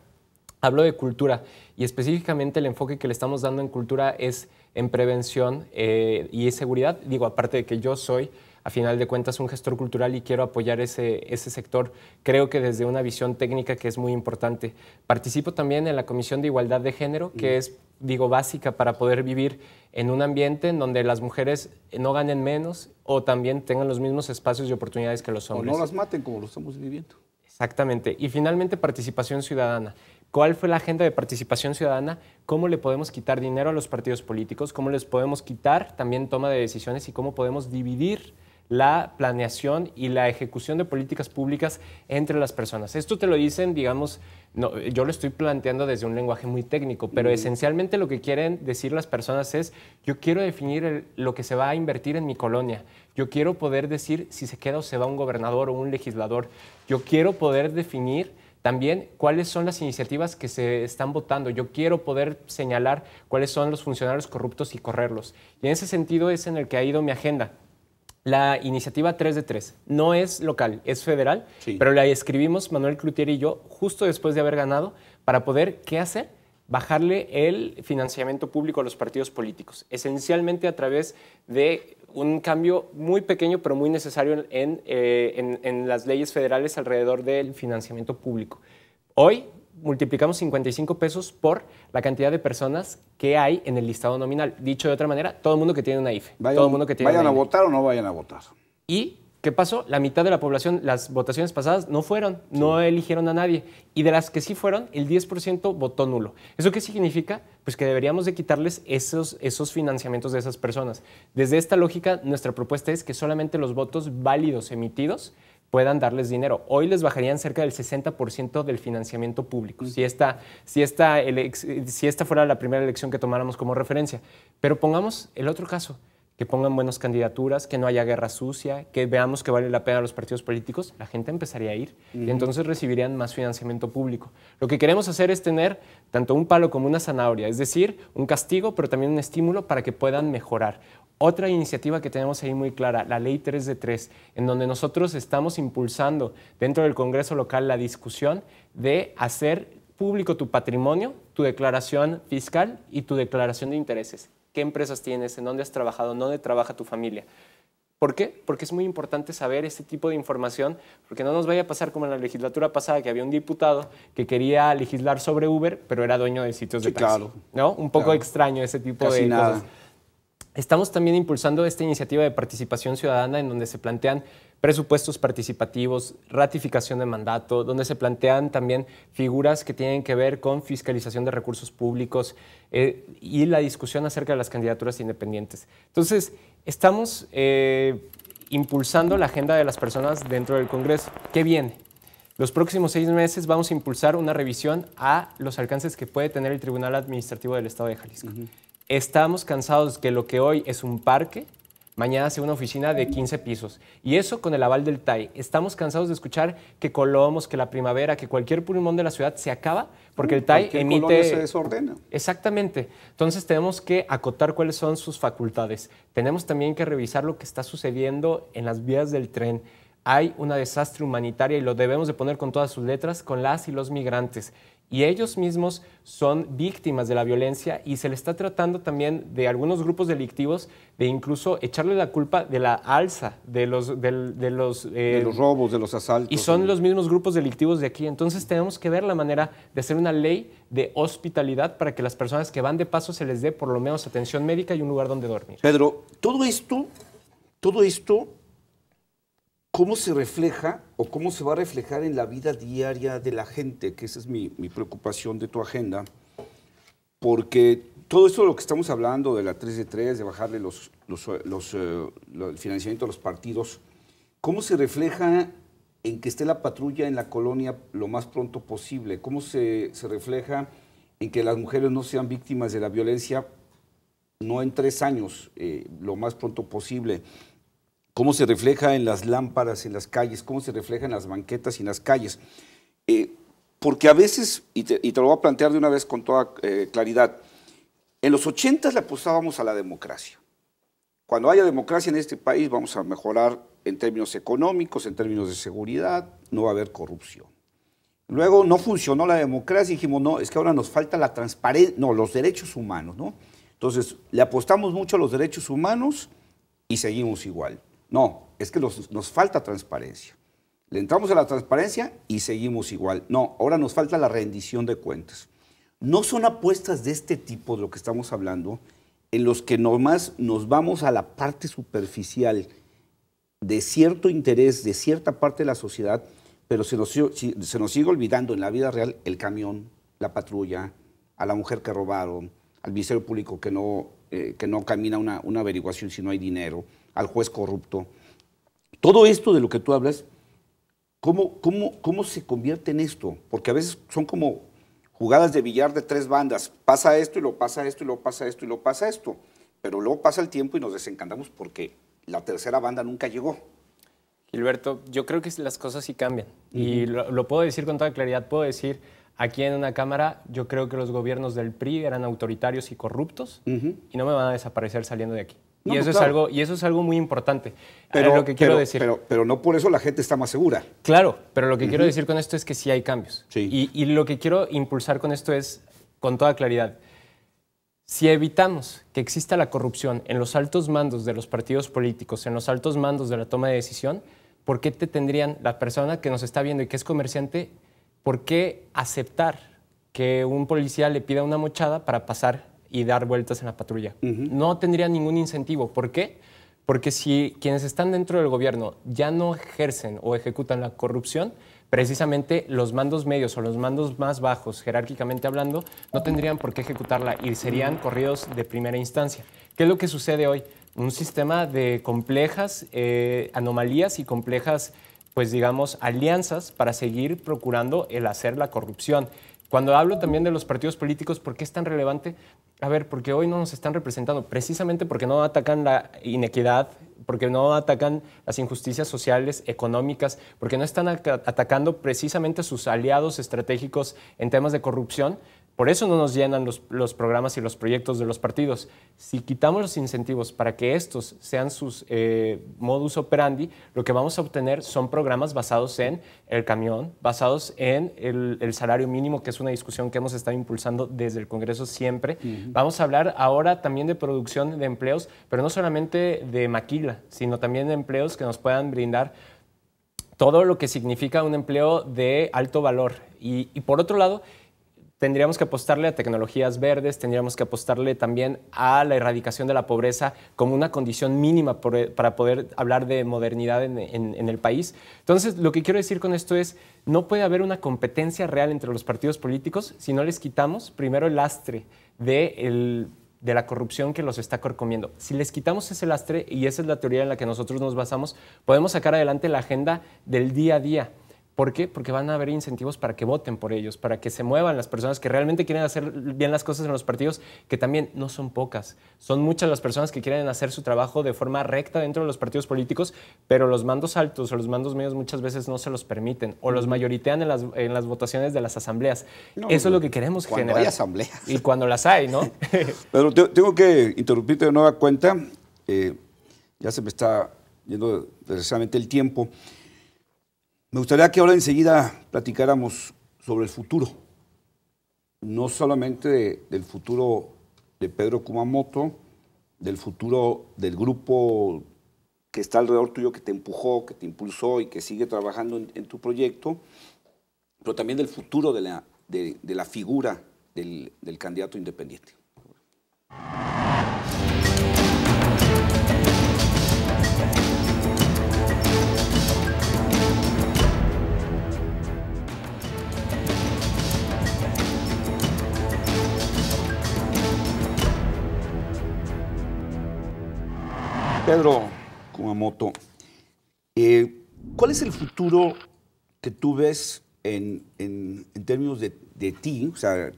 Hablo de cultura y específicamente el enfoque que le estamos dando en cultura es en prevención y seguridad. Digo, aparte de que yo soy, a final de cuentas, un gestor cultural y quiero apoyar ese sector. Creo que desde una visión técnica que es muy importante. Participo también en la Comisión de Igualdad de Género, que es, digo, básica para poder vivir en un ambiente en donde las mujeres no ganen menos o también tengan los mismos espacios y oportunidades que los hombres. O no las maten como lo estamos viviendo. Exactamente. Y finalmente, participación ciudadana. ¿Cuál fue la agenda de participación ciudadana? ¿Cómo le podemos quitar dinero a los partidos políticos? ¿Cómo les podemos quitar también toma de decisiones? ¿Y cómo podemos dividir la planeación y la ejecución de políticas públicas entre las personas? Esto te lo dicen, digamos, no, yo lo estoy planteando desde un lenguaje muy técnico, pero esencialmente lo que quieren decir las personas es, yo quiero definir lo que se va a invertir en mi colonia, yo quiero poder decir si se queda o se va un gobernador o un legislador, yo quiero poder definir también cuáles son las iniciativas que se están votando. Yo quiero poder señalar cuáles son los funcionarios corruptos y correrlos. Y en ese sentido es en el que ha ido mi agenda. La iniciativa 3 de 3 no es local, es federal, pero la escribimos Manuel Cloutier y yo justo después de haber ganado para poder, ¿qué hacer? Bajarle el financiamiento público a los partidos políticos, esencialmente a través de un cambio muy pequeño pero muy necesario en las leyes federales alrededor del financiamiento público. Hoy multiplicamos 55 pesos por la cantidad de personas que hay en el listado nominal. Dicho de otra manera, todo el mundo que tiene una IFE. Vayan a votar o no vayan a votar. ¿Y qué pasó? La mitad de la población, las votaciones pasadas no fueron, no eligieron a nadie. Y de las que sí fueron, el 10% votó nulo. ¿Eso qué significa? Pues que deberíamos de quitarles esos financiamientos de esas personas. Desde esta lógica, nuestra propuesta es que solamente los votos válidos emitidos puedan darles dinero. Hoy les bajarían cerca del 60% del financiamiento público, si esta fuera la primera elección que tomáramos como referencia. Pero pongamos el otro caso, que pongan buenas candidaturas, que no haya guerra sucia, que veamos que vale la pena a los partidos políticos, la gente empezaría a ir y entonces recibirían más financiamiento público. Lo que queremos hacer es tener tanto un palo como una zanahoria, es decir, un castigo, pero también un estímulo para que puedan mejorar. Otra iniciativa que tenemos ahí muy clara, la Ley 3 de 3, en donde nosotros estamos impulsando dentro del Congreso local la discusión de hacer público tu patrimonio, tu declaración fiscal y tu declaración de intereses. ¿Qué empresas tienes? ¿En dónde has trabajado? ¿En dónde trabaja tu familia? ¿Por qué? Porque es muy importante saber este tipo de información, porque no nos vaya a pasar como en la legislatura pasada, que había un diputado que quería legislar sobre Uber, pero era dueño de sitios de taxi. Claro. ¿No? Un poco extraño ese tipo de cosas. Estamos también impulsando esta iniciativa de participación ciudadana en donde se plantean presupuestos participativos, ratificación de mandato, donde se plantean también figuras que tienen que ver con fiscalización de recursos públicos y la discusión acerca de las candidaturas independientes. Entonces, Estamos impulsando la agenda de las personas dentro del Congreso. ¿Qué viene? Los próximos 6 meses vamos a impulsar una revisión a los alcances que puede tener el Tribunal Administrativo del Estado de Jalisco. Estamos cansados que lo que hoy es un parque, mañana sea una oficina de 15 pisos. Y eso con el aval del TAI. Estamos cansados de escuchar que Colomos, que la Primavera, que cualquier pulmón de la ciudad se acaba porque el TAI emite... se desordena. Exactamente. Entonces tenemos que acotar cuáles son sus facultades. Tenemos también que revisar lo que está sucediendo en las vías del tren. Hay una desastre humanitaria y lo debemos de poner con todas sus letras, con las y los migrantes. Y ellos mismos son víctimas de la violencia y se les está tratando también de algunos grupos delictivos de incluso echarle la culpa de la alza de los robos, de los asaltos. Y son los mismos grupos delictivos de aquí. Entonces tenemos que ver la manera de hacer una ley de hospitalidad para que las personas que van de paso se les dé por lo menos atención médica y un lugar donde dormir. Pedro, todo esto, ¿cómo se refleja o cómo se va a reflejar en la vida diaria de la gente? Que esa es mi preocupación de tu agenda. Porque todo esto de lo que estamos hablando, de la 3 de 3, de bajarle el financiamiento a los partidos, ¿cómo se refleja en que esté la patrulla en la colonia lo más pronto posible? ¿Cómo se refleja en que las mujeres no sean víctimas de la violencia, no en 3 años, lo más pronto posible? ¿Cómo se refleja en las lámparas en las calles? ¿Cómo se refleja en las banquetas y en las calles? Porque a veces, y te lo voy a plantear de una vez con toda claridad, en los 80 le apostábamos a la democracia. Cuando haya democracia en este país vamos a mejorar en términos económicos, en términos de seguridad, no va a haber corrupción. Luego no funcionó la democracia y dijimos, no, es que ahora nos falta la transparencia, no, los derechos humanos, ¿no? Entonces, le apostamos mucho a los derechos humanos y seguimos igual. No, es que nos falta transparencia. Le entramos a la transparencia y seguimos igual. No, ahora nos falta la rendición de cuentas. No son apuestas de este tipo de lo que estamos hablando, en los que nomás nos vamos a la parte superficial de cierto interés de cierta parte de la sociedad, pero se nos sigue olvidando en la vida real el camión, la patrulla, a la mujer que robaron, al Ministerio Público que no camina una averiguación si no hay dinero, al juez corrupto. Todo esto de lo que tú hablas, ¿cómo se convierte en esto? Porque a veces son como jugadas de billar de 3 bandas. Pasa esto y lo pasa esto y lo pasa esto y lo pasa esto. Pero luego pasa el tiempo y nos desencantamos porque la tercera banda nunca llegó. Gilberto, yo creo que las cosas sí cambian. Y lo puedo decir con toda claridad. Puedo decir aquí en una cámara, yo creo que los gobiernos del PRI eran autoritarios y corruptos y no me van a desaparecer saliendo de aquí. No, y eso es algo muy importante. Pero lo que quiero decir. Pero no por eso la gente está más segura. Claro, pero lo que quiero decir con esto es que sí hay cambios. Sí. Y lo que quiero impulsar con esto es, con toda claridad, si evitamos que exista la corrupción en los altos mandos de los partidos políticos, en los altos mandos de la toma de decisión, ¿por qué te tendrían, la persona que nos está viendo y que es comerciante, por qué aceptar que un policía le pida una mochada para pasar y dar vueltas en la patrulla? No tendría ningún incentivo. ¿Por qué? Porque si quienes están dentro del gobierno ya no ejercen o ejecutan la corrupción, precisamente los mandos medios o los mandos más bajos, jerárquicamente hablando, no tendrían por qué ejecutarla y serían corridos de primera instancia. ¿Qué es lo que sucede hoy? Un sistema de complejas anomalías y complejas, pues digamos, alianzas para seguir procurando el hacer la corrupción. Cuando hablo también de los partidos políticos, ¿por qué es tan relevante? A ver, porque hoy no nos están representando, precisamente porque no atacan la inequidad, porque no atacan las injusticias sociales, económicas, porque no están atacando precisamente a sus aliados estratégicos en temas de corrupción. Por eso no nos llenan los programas y los proyectos de los partidos. Si quitamos los incentivos para que estos sean sus modus operandi, lo que vamos a obtener son programas basados en el camión, basados en el salario mínimo, que es una discusión que hemos estado impulsando desde el Congreso siempre. Vamos a hablar ahora también de producción de empleos, pero no solamente de maquila, sino también de empleos que nos puedan brindar todo lo que significa un empleo de alto valor. Y por otro lado, tendríamos que apostarle a tecnologías verdes, tendríamos que apostarle también a la erradicación de la pobreza como una condición mínima para poder hablar de modernidad en el país. Entonces, lo que quiero decir con esto es, no puede haber una competencia real entre los partidos políticos si no les quitamos primero el lastre de de la corrupción que los está carcomiendo. Si les quitamos ese lastre, y esa es la teoría en la que nosotros nos basamos, podemos sacar adelante la agenda del día a día. ¿Por qué? Porque van a haber incentivos para que voten por ellos, para que se muevan las personas que realmente quieren hacer bien las cosas en los partidos, que también no son pocas. Son muchas las personas que quieren hacer su trabajo de forma recta dentro de los partidos políticos, pero los mandos altos o los mandos medios muchas veces no se los permiten o los mayoritean en las votaciones de las asambleas. No, eso es lo que queremos cuando generar. Hay asambleas. Y cuando las hay, ¿no? Pero tengo que interrumpirte de nueva cuenta. Ya se me está yendo desgraciadamente el tiempo. Me gustaría que ahora enseguida platicáramos sobre el futuro, no solamente del futuro de Pedro Kumamoto, del futuro del grupo que está alrededor tuyo, que te empujó, que te impulsó y que sigue trabajando en tu proyecto, pero también del futuro de la figura del candidato independiente. Pedro Kumamoto, ¿cuál es el futuro que tú ves en términos de ti? O sea,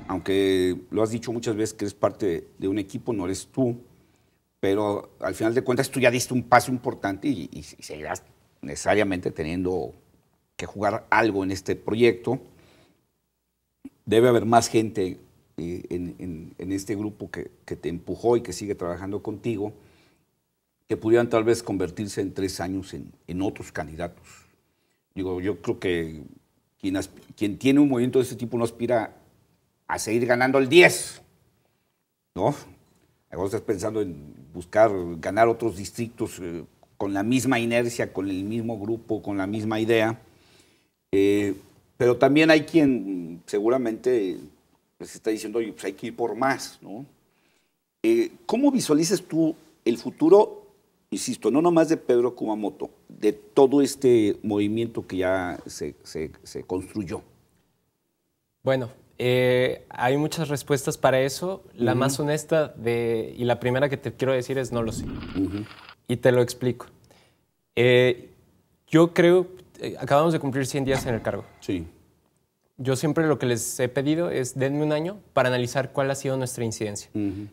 aunque lo has dicho muchas veces que eres parte de un equipo, no eres tú, pero al final de cuentas tú ya diste un paso importante y seguirás necesariamente teniendo que jugar algo en este proyecto. Debe haber más gente en este grupo que te empujó y que sigue trabajando contigo, que pudieran tal vez convertirse en 3 años en otros candidatos. Digo, yo creo que quien tiene un movimiento de este tipo no aspira a seguir ganando el 10, ¿no? Ahora estás pensando en buscar ganar otros distritos con la misma inercia, con el mismo grupo, con la misma idea. Pero también hay quien seguramente les está diciendo, oye, pues hay que ir por más, ¿no? ¿Cómo visualizas tú el futuro? Insisto, no nomás de Pedro Kumamoto, de todo este movimiento que ya se construyó. Bueno, hay muchas respuestas para eso. La más honesta y la primera que te quiero decir es no lo sé. Y te lo explico. Yo creo, acabamos de cumplir 100 días en el cargo. Sí. Yo siempre lo que les he pedido es denme un año para analizar cuál ha sido nuestra incidencia,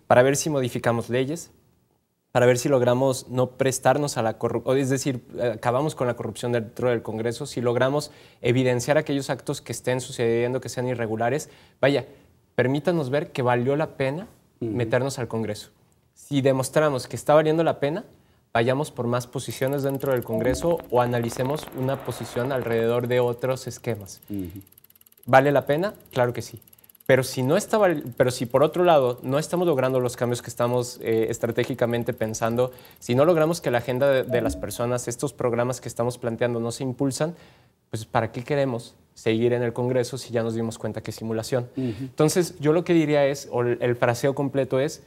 para ver si modificamos leyes, para ver si logramos no prestarnos a la corrupción, es decir, acabamos con la corrupción dentro del Congreso, si logramos evidenciar aquellos actos que estén sucediendo, que sean irregulares. Vaya, permítanos ver que valió la pena meternos al Congreso. Si demostramos que está valiendo la pena, vayamos por más posiciones dentro del Congreso o analicemos una posición alrededor de otros esquemas. ¿Vale la pena? Claro que sí. Pero si por otro lado no estamos logrando los cambios que estamos estratégicamente pensando, si no logramos que la agenda de las personas, estos programas que estamos planteando no se impulsan, pues ¿para qué queremos seguir en el Congreso si ya nos dimos cuenta que es simulación? Entonces yo lo que diría es, o el fraseo completo es,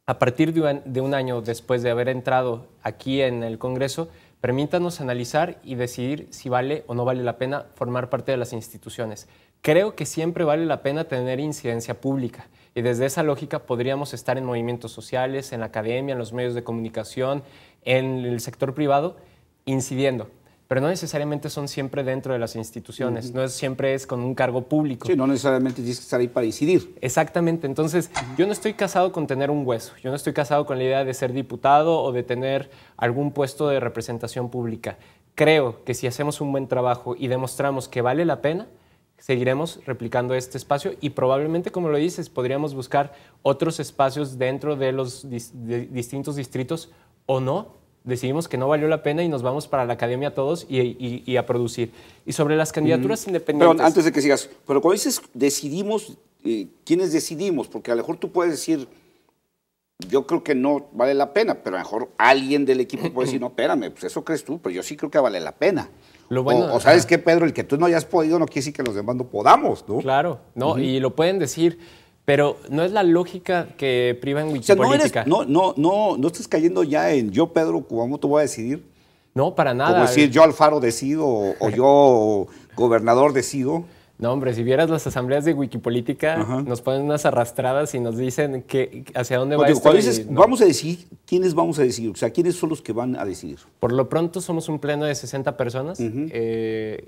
a partir de un año después de haber entrado aquí en el Congreso, permítanos analizar y decidir si vale o no vale la pena formar parte de las instituciones. Creo que siempre vale la pena tener incidencia pública y desde esa lógica podríamos estar en movimientos sociales, en la academia, en los medios de comunicación, en el sector privado, incidiendo. Pero no necesariamente son siempre dentro de las instituciones, no siempre es con un cargo público. Sí, no necesariamente tienes que estar ahí para incidir. Exactamente, entonces yo no estoy casado con tener un hueso, yo no estoy casado con la idea de ser diputado o de tener algún puesto de representación pública. Creo que si hacemos un buen trabajo y demostramos que vale la pena, seguiremos replicando este espacio y probablemente, como lo dices, podríamos buscar otros espacios dentro de los distintos distritos o no. Decidimos que no valió la pena y nos vamos para la academia todos y a producir. Y sobre las candidaturas independientes... Pero antes de que sigas, pero cuando dices decidimos, ¿quiénes decidimos? Porque a lo mejor tú puedes decir, yo creo que no vale la pena, pero a lo mejor alguien del equipo puede decir, no, espérame, pues eso crees tú, pero yo sí creo que vale la pena. O ¿sabes qué, Pedro? El que tú no hayas podido no quiere decir que los demás no podamos, ¿no? Claro, no, y lo pueden decir, pero no es la lógica que priva en Wikipolítica. O sea, no estás cayendo ya en yo, Pedro Kumamoto, voy a decidir. No, para nada. Como decir yo, Alfaro, decido, o yo, gobernador, decido. No, hombre, si vieras las asambleas de Wikipolítica, nos ponen unas arrastradas y nos dicen hacia dónde va esto. Cuando dices, no. Vamos a decidir, ¿quiénes vamos a decidir? O sea, ¿quiénes son los que van a decidir? Por lo pronto somos un pleno de 60 personas,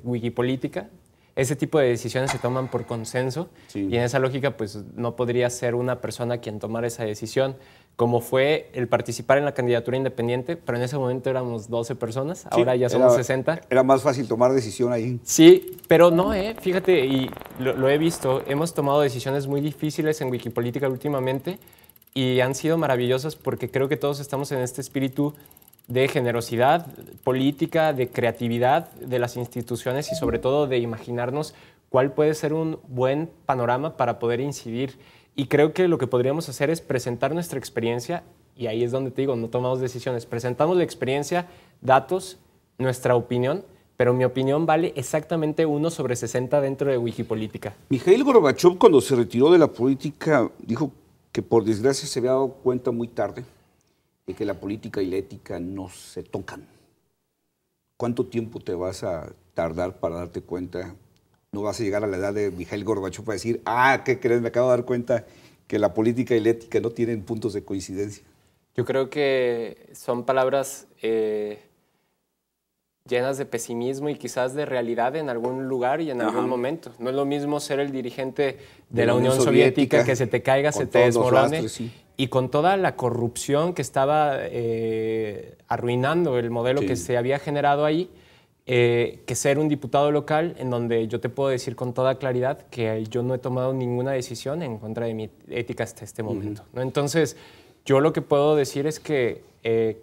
Wikipolítica. Ese tipo de decisiones se toman por consenso y en esa lógica pues no podría ser una persona quien tomara esa decisión, como fue el participar en la candidatura independiente, pero en ese momento éramos 12 personas, ahora ya somos 60. Era más fácil tomar decisión ahí. Sí, pero no, fíjate, y lo he visto, hemos tomado decisiones muy difíciles en Wikipolítica últimamente y han sido maravillosas porque creo que todos estamos en este espíritu de generosidad política, de creatividad de las instituciones y sobre todo de imaginarnos cuál puede ser un buen panorama para poder incidir. Y creo que lo que podríamos hacer es presentar nuestra experiencia, y ahí es donde te digo, no tomamos decisiones, presentamos la experiencia, datos, nuestra opinión, pero mi opinión vale exactamente 1/60 dentro de Wikipolítica. Mikhail Gorbachev, cuando se retiró de la política, dijo que por desgracia se había dado cuenta muy tarde de que la política y la ética no se tocan. ¿Cuánto tiempo te vas a tardar para darte cuenta? No vas a llegar a la edad de Mikhail Gorbachev para decir, ¿qué crees? Me acabo de dar cuenta que la política y la ética no tienen puntos de coincidencia. Yo creo que son palabras llenas de pesimismo y quizás de realidad en algún lugar y en algún momento. No es lo mismo ser el dirigente de la Unión Soviética, que se te caiga, se te desmorone, y con toda la corrupción que estaba arruinando el modelo que se había generado ahí, que ser un diputado local en donde yo te puedo decir con toda claridad que yo no he tomado ninguna decisión en contra de mi ética hasta este momento, ¿no? Entonces, yo lo que puedo decir es que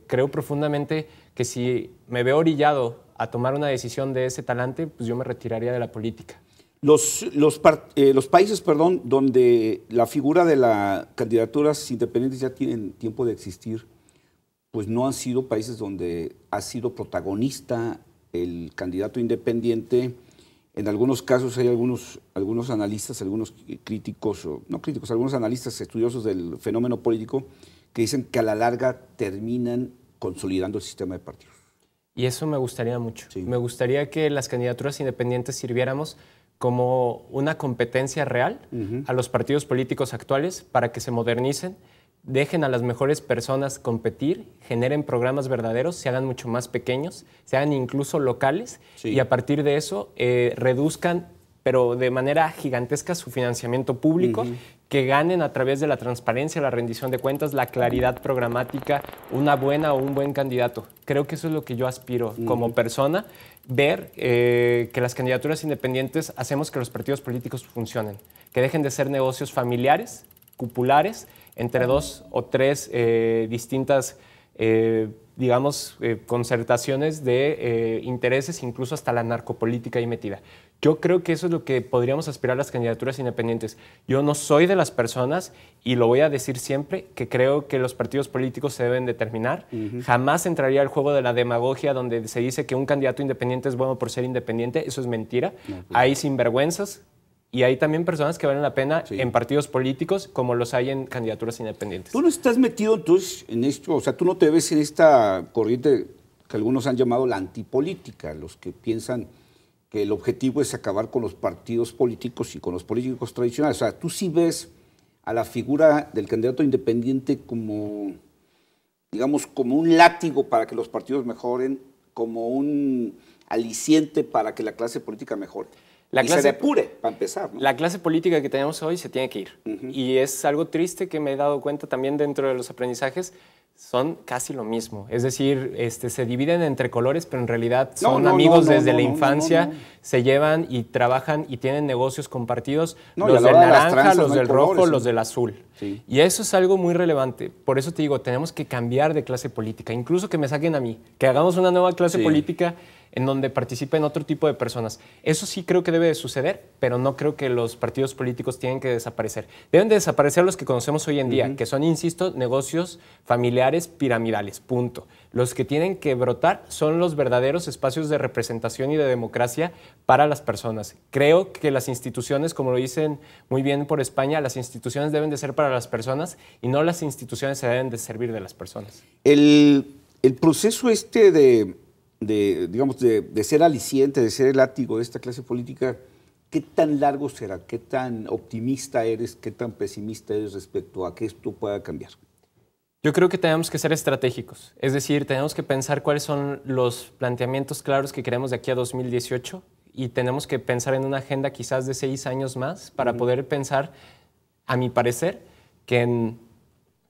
creo profundamente que si me veo orillado a tomar una decisión de ese talante, pues yo me retiraría de la política. Los países, donde la figura de las candidaturas independientes ya tienen tiempo de existir, pues no han sido países donde ha sido protagonista el candidato independiente. En algunos casos hay algunos analistas, algunos críticos, no críticos, algunos analistas estudiosos del fenómeno político que dicen que a la larga terminan consolidando el sistema de partidos. Y eso me gustaría mucho. Sí. Me gustaría que las candidaturas independientes sirviéramos como una competencia real a los partidos políticos actuales para que se modernicen, dejen a las mejores personas competir, generen programas verdaderos, se hagan mucho más pequeños, se hagan incluso locales y a partir de eso reduzcan, pero de manera gigantesca, su financiamiento público, que ganen a través de la transparencia, la rendición de cuentas, la claridad programática, una buena o un buen candidato. Creo que eso es lo que yo aspiro como persona, ver que las candidaturas independientes hacemos que los partidos políticos funcionen, que dejen de ser negocios familiares, cupulares, entre 2 o 3 distintas, digamos, concertaciones de intereses, incluso hasta la narcopolítica ahí metida. Yo creo que eso es lo que podríamos aspirar a las candidaturas independientes. Yo no soy de las personas, y lo voy a decir siempre, que creo que los partidos políticos se deben determinar. Jamás entraría al juego de la demagogia donde se dice que un candidato independiente es bueno por ser independiente. Eso es mentira. Hay sinvergüenzas. Y hay también personas que valen la pena en partidos políticos como los hay en candidaturas independientes. Tú no estás metido entonces en esto, o sea, tú no te ves en esta corriente que algunos han llamado la antipolítica, los que piensan que el objetivo es acabar con los partidos políticos y con los políticos tradicionales. O sea, tú sí ves a la figura del candidato independiente como, digamos, como un látigo para que los partidos mejoren, como un aliciente para que la clase política mejore. Se depure, para empezar, ¿no? La clase política que tenemos hoy se tiene que ir. Y es algo triste que me he dado cuenta también dentro de los aprendizajes. Son casi lo mismo. Es decir, se dividen entre colores, pero en realidad son amigos desde la infancia, se llevan y trabajan y tienen negocios compartidos. Los del naranja, los del rojo, los del azul. Sí. Y eso es algo muy relevante. Por eso te digo, tenemos que cambiar de clase política. Incluso que me saquen a mí, que hagamos una nueva clase política en donde participen otro tipo de personas. Eso sí creo que debe de suceder, pero no creo que los partidos políticos tienen que desaparecer. Deben de desaparecer los que conocemos hoy en día, que son, insisto, negocios familiares piramidales, punto. Los que tienen que brotar son los verdaderos espacios de representación y de democracia para las personas. Creo que las instituciones, como lo dicen muy bien por España, las instituciones deben de ser para las personas y no las instituciones se deben de servir de las personas. El proceso digamos, de ser aliciente, de ser el látigo de esta clase política, ¿qué tan largo será? ¿Qué tan optimista eres? ¿Qué tan pesimista eres respecto a que esto pueda cambiar? Yo creo que tenemos que ser estratégicos, es decir, tenemos que pensar cuáles son los planteamientos claros que queremos de aquí a 2018 y tenemos que pensar en una agenda quizás de 6 años más para poder pensar, a mi parecer, que en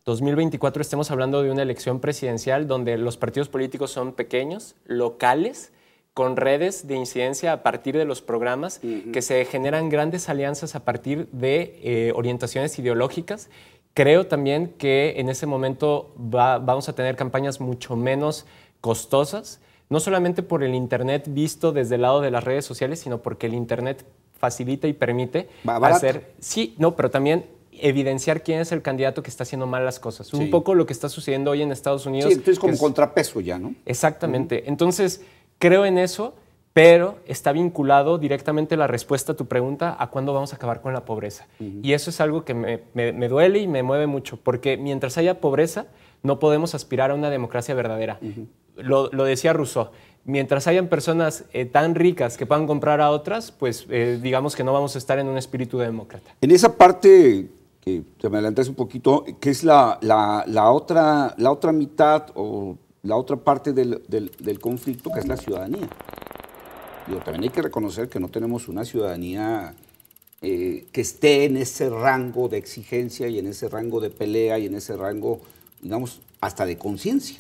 2024 estemos hablando de una elección presidencial donde los partidos políticos son pequeños, locales, con redes de incidencia a partir de los programas, que se generan grandes alianzas a partir de orientaciones ideológicas. Creo también que en ese momento vamos a tener campañas mucho menos costosas, no solamente por el Internet visto desde el lado de las redes sociales, sino porque el Internet facilita y permite hacer... Sí, no, pero también evidenciar quién es el candidato que está haciendo mal las cosas. Sí. Un poco lo que está sucediendo hoy en Estados Unidos. Sí, entonces como contrapeso ya, ¿no? Exactamente. Entonces, creo en eso, pero está vinculado directamente la respuesta a tu pregunta a cuándo vamos a acabar con la pobreza. Y eso es algo que me duele y me mueve mucho, porque mientras haya pobreza, no podemos aspirar a una democracia verdadera. Lo decía Rousseau, mientras hayan personas tan ricas que puedan comprar a otras, pues digamos que no vamos a estar en un espíritu demócrata. En esa parte, que te me adelantas un poquito, que es la otra mitad o la otra parte del conflicto, que es la ciudadanía. Digo, también hay que reconocer que no tenemos una ciudadanía que esté en ese rango de exigencia y en ese rango de pelea y en ese rango, digamos, hasta de conciencia.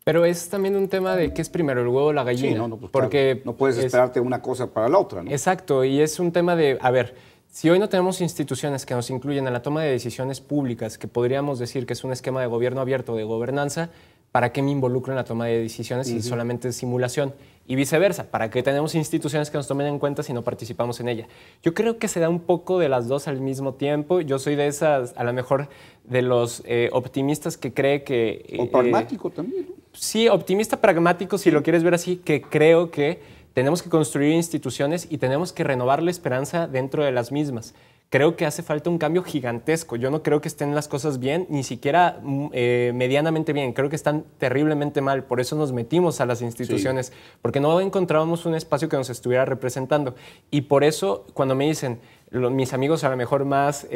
Pero es también un tema de qué es primero, el huevo o la gallina. Sí, pues porque claro, no puedes esperarte una cosa para la otra, ¿no? Exacto, y es un tema de, a ver, si hoy no tenemos instituciones que nos incluyen en la toma de decisiones públicas, que podríamos decir que es un esquema de gobierno abierto, de gobernanza, ¿para qué me involucro en la toma de decisiones si solamente es simulación? Y viceversa, ¿para qué tenemos instituciones que nos tomen en cuenta si no participamos en ella? Yo creo que se da un poco de las dos al mismo tiempo. Yo soy de esas, a lo mejor, de los optimistas que cree que... O pragmático también, ¿no? Sí, optimista pragmático, si lo quieres ver así, que creo que tenemos que construir instituciones y tenemos que renovar la esperanza dentro de las mismas. Creo que hace falta un cambio gigantesco. Yo no creo que estén las cosas bien, ni siquiera medianamente bien. Creo que están terriblemente mal. Por eso nos metimos a las instituciones, porque no encontrábamos un espacio que nos estuviera representando. Y por eso, cuando me dicen mis amigos a lo mejor más,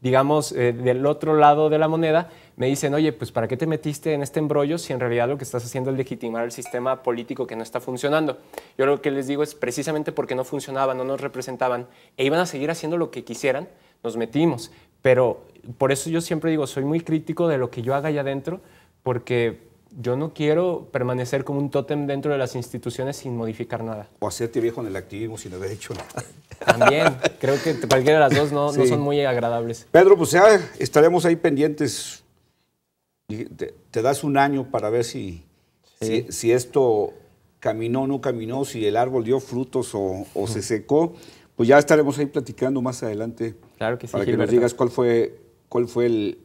digamos, del otro lado de la moneda, me dicen, oye, pues ¿para qué te metiste en este embrollo si en realidad lo que estás haciendo es legitimar el sistema político que no está funcionando? Yo lo que les digo es precisamente porque no funcionaban, no nos representaban e iban a seguir haciendo lo que quisieran, nos metimos. Pero por eso yo siempre digo, soy muy crítico de lo que yo haga allá adentro, porque yo no quiero permanecer como un tótem dentro de las instituciones sin modificar nada. O hacerte viejo en el activismo sin haber hecho nada. También, creo que cualquiera de las dos no son muy agradables. Pedro, pues ya estaremos ahí pendientes. Te das un año para ver si esto caminó o no caminó, si el árbol dio frutos o se secó. Pues ya estaremos ahí platicando más adelante. Claro que sí, para que Gilberto. nos digas cuál fue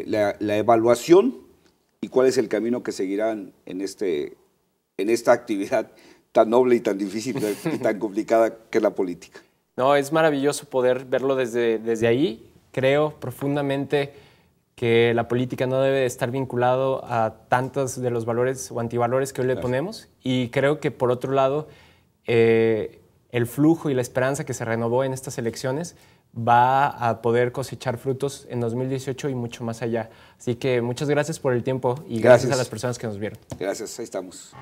la evaluación y cuál es el camino que seguirán en esta actividad tan noble y tan difícil y tan complicada que es la política. No, es maravilloso poder verlo desde ahí. Creo profundamente que la política no debe estar vinculado a tantos de los valores o antivalores que hoy le ponemos. Y creo que, por otro lado, el flujo y la esperanza que se renovó en estas elecciones va a poder cosechar frutos en 2018 y mucho más allá. Así que muchas gracias por el tiempo y gracias a las personas que nos vieron. Gracias, ahí estamos.